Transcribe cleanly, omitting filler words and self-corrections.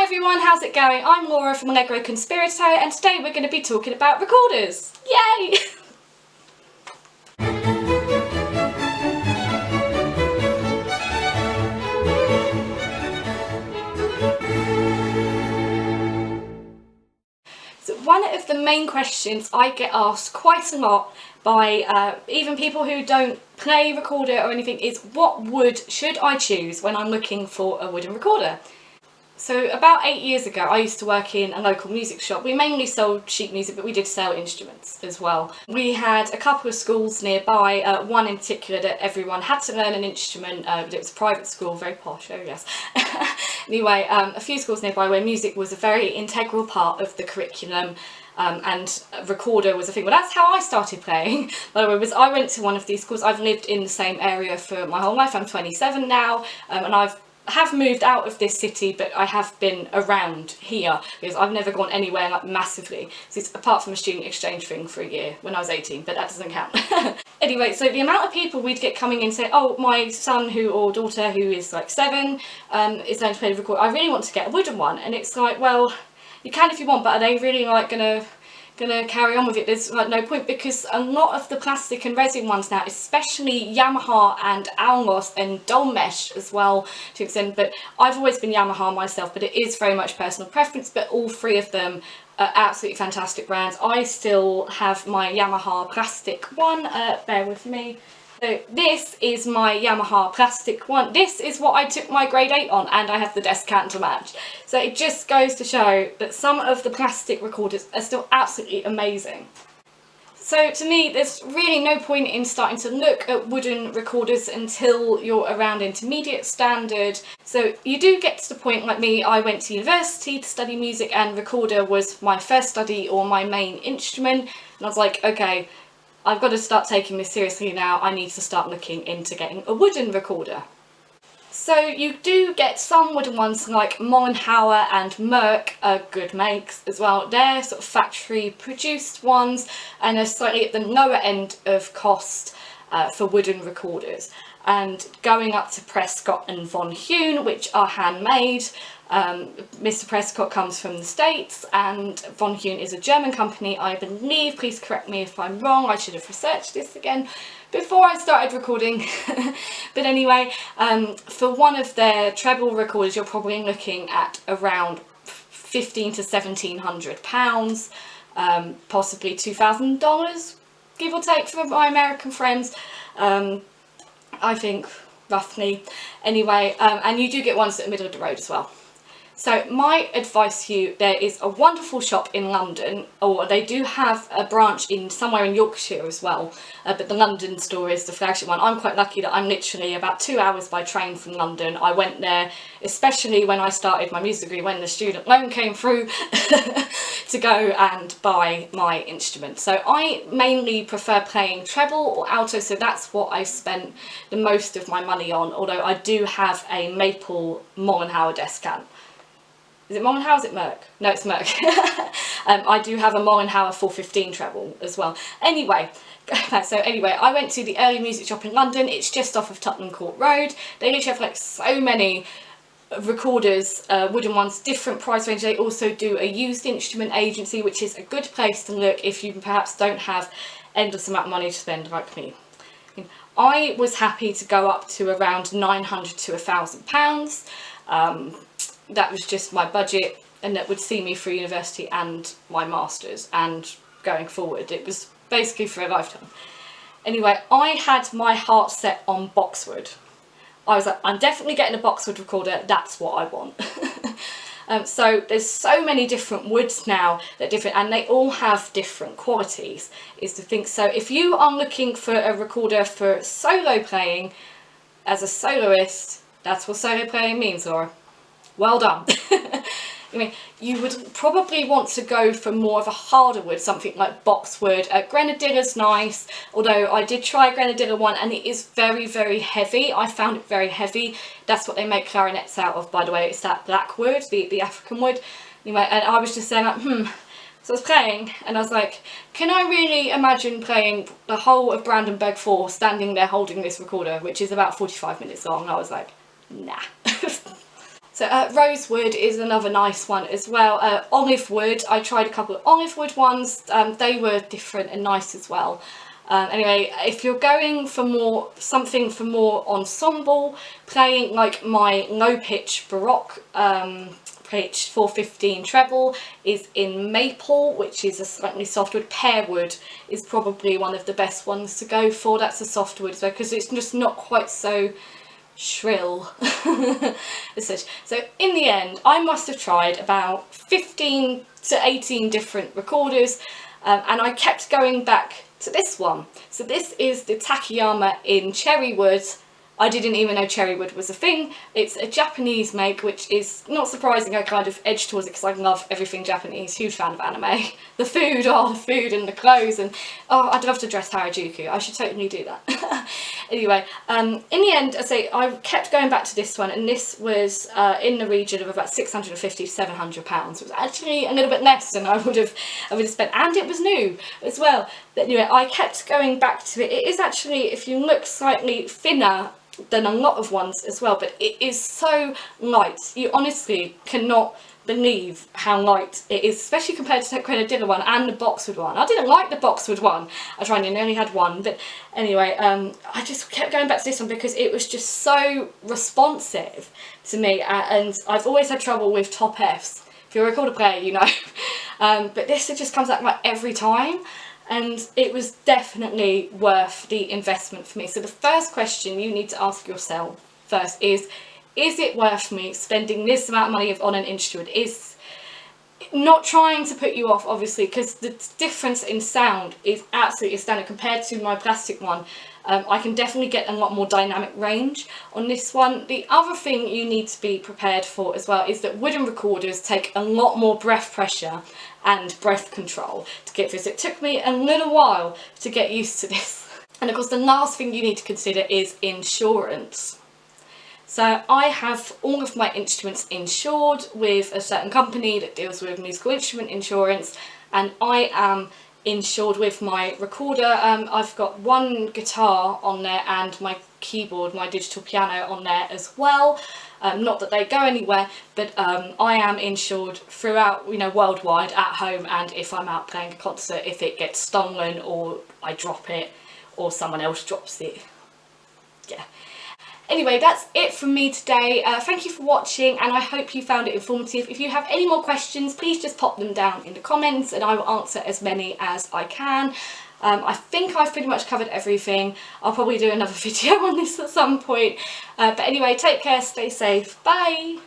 everyone, how's it going? I'm Laura from Allegro Conspirito and today we're going to be talking about recorders. Yay! So one of the main questions I get asked quite a lot by even people who don't play recorder or anything is, what wood should I choose when I'm looking for a wooden recorder? So about 8 years ago I used to work in a local music shop. We mainly sold sheet music, but we did sell instruments as well. We had a couple of schools nearby, one in particular that everyone had to learn an instrument. It was a private school, very posh, oh yes. Anyway, a few schools nearby where music was a very integral part of the curriculum. And recorder was a thing. Well, that's how I started playing. By the way, I went to one of these schools. I've lived in the same area for my whole life. I'm 27 now, and I have moved out of this city, but I have been around here because I've never gone anywhere like massively. So it's apart from a student exchange thing for a year when I was 18, but that doesn't count. Anyway, so the amount of people we'd get coming in saying, oh, my son or daughter who is like 7 is going to play the recorder. I really want to get a wooden one, and it's like, well, you can if you want, but are they really like gonna carry on with it? There's like no point, because a lot of the plastic and resin ones now, especially Yamaha and Almos and Dolmesh as well to an extent, but I've always been Yamaha myself, but it is very much personal preference. But all three of them are absolutely fantastic brands. I still have my Yamaha plastic one, bear with me. So this is my Yamaha plastic one. This is what I took my grade 8 on, and I have the Descant to match. So it just goes to show that some of the plastic recorders are still absolutely amazing. So to me, there's really no point in starting to look at wooden recorders until you're around intermediate standard. So you do get to the point, like me, I went to university to study music and recorder was my first study or my main instrument. And I was like, okay, I've got to start taking this seriously now. I need to start looking into getting a wooden recorder. So you do get some wooden ones like Mollenhauer and Merck are good makes as well. They're sort of factory produced ones and are slightly at the lower end of cost for wooden recorders. And going up to Prescott and Von Hune, which are handmade. Mr. Prescott comes from the States and Von Hune is a German company, I believe. Please correct me if I'm wrong. I should have researched this again before I started recording. But anyway, for one of their treble recorders, you're probably looking at around £1,500 to £1,700, possibly $2,000, give or take, for my American friends. I think roughly. Anyway, and you do get ones that are middle of the road as well. So my advice to you, there is a wonderful shop in London, or they do have a branch in somewhere in Yorkshire as well, but the London store is the flagship one. I'm quite lucky that I'm literally about 2 hours by train from London. I went there, especially when I started my music degree, when the student loan came through, to go and buy my instrument. So I mainly prefer playing treble or alto, so that's what I spent the most of my money on, although I do have a maple Mollenhauer Descant. Is it Mollenhauer or is it Merck? No, it's Merck. I do have a Mollenhauer 415 treble as well. Anyway, I went to the Early Music Shop in London. It's just off of Tottenham Court Road. They literally have like so many recorders, wooden ones, different price range. They also do a used instrument agency, which is a good place to look if you perhaps don't have endless amount of money to spend like me. I was happy to go up to around £900 to £1,000. That was just my budget, and that would see me through university and my masters and going forward. It was basically for a lifetime. Anyway, I had my heart set on boxwood. I was like, I'm definitely getting a boxwood recorder, that's what I want. So there's so many different woods now that are different, and they all have different qualities, is the thing. So if you are looking for a recorder for solo playing, as a soloist, that's what solo playing means, Laura. Well done. I mean, you would probably want to go for more of a harder wood, something like boxwood. Grenadilla's nice, although I did try a Grenadilla one and it is very, very heavy. I found it very heavy. That's what they make clarinets out of, by the way. It's that black wood, the African wood. Anyway, and I was just saying like, So I was playing and I was like, can I really imagine playing the whole of Brandenburg 4 standing there holding this recorder, which is about 45 minutes long? And I was like, nah. So rosewood is another nice one as well. Olive wood, I tried a couple of olive wood ones, they were different and nice as well. Anyway, if you're going for something for more ensemble, playing like my low pitch Baroque pitch 415 treble is in maple, which is a slightly softwood. Pearwood is probably one of the best ones to go for. That's a softwood because it's just not quite so shrill as such. So in the end, I must have tried about 15 to 18 different recorders, and I kept going back to this one. So this is the Takayama in cherrywood. I didn't even know cherrywood was a thing. It's a Japanese make, which is not surprising. I kind of edged towards it because I love everything Japanese. Huge fan of anime. The food, the food and the clothes, and I'd love to dress Harajuku. I should totally do that. Anyway, in the end, I kept going back to this one, and this was in the region of about £650 to £700. It was actually a little bit less than I would have spent, and it was new as well. But anyway, I kept going back to it. It is actually, if you look, slightly thinner than a lot of ones as well, but it is so light. You honestly cannot believe how light it is, especially compared to the Grenadilla one and the Boxwood one. I didn't like the Boxwood one. I tried and only had one, but anyway, I just kept going back to this one because it was just so responsive to me, and I've always had trouble with top Fs. If you're a recorder player, you know. But this, it just comes out like every time. And it was definitely worth the investment for me. So the first question you need to ask yourself first is it worth me spending this amount of money on an instrument? Is not trying to put you off, obviously, because the difference in sound is absolutely standard compared to my plastic one. I can definitely get a lot more dynamic range on this one. The other thing you need to be prepared for as well is that wooden recorders take a lot more breath pressure and breath control to get through. So it took me a little while to get used to this. And of course the last thing you need to consider is insurance. So I have all of my instruments insured with a certain company that deals with musical instrument insurance, and I am insured with my recorder. I've got one guitar on there and my keyboard, my digital piano on there as well. Not that they go anywhere, but I am insured throughout, worldwide, at home, and if I'm out playing a concert, if it gets stolen or I drop it or someone else drops it. Yeah. Anyway, that's it from me today. Thank you for watching, and I hope you found it informative. If you have any more questions, please just pop them down in the comments and I will answer as many as I can. I think I've pretty much covered everything. I'll probably do another video on this at some point. But anyway, take care, stay safe, bye!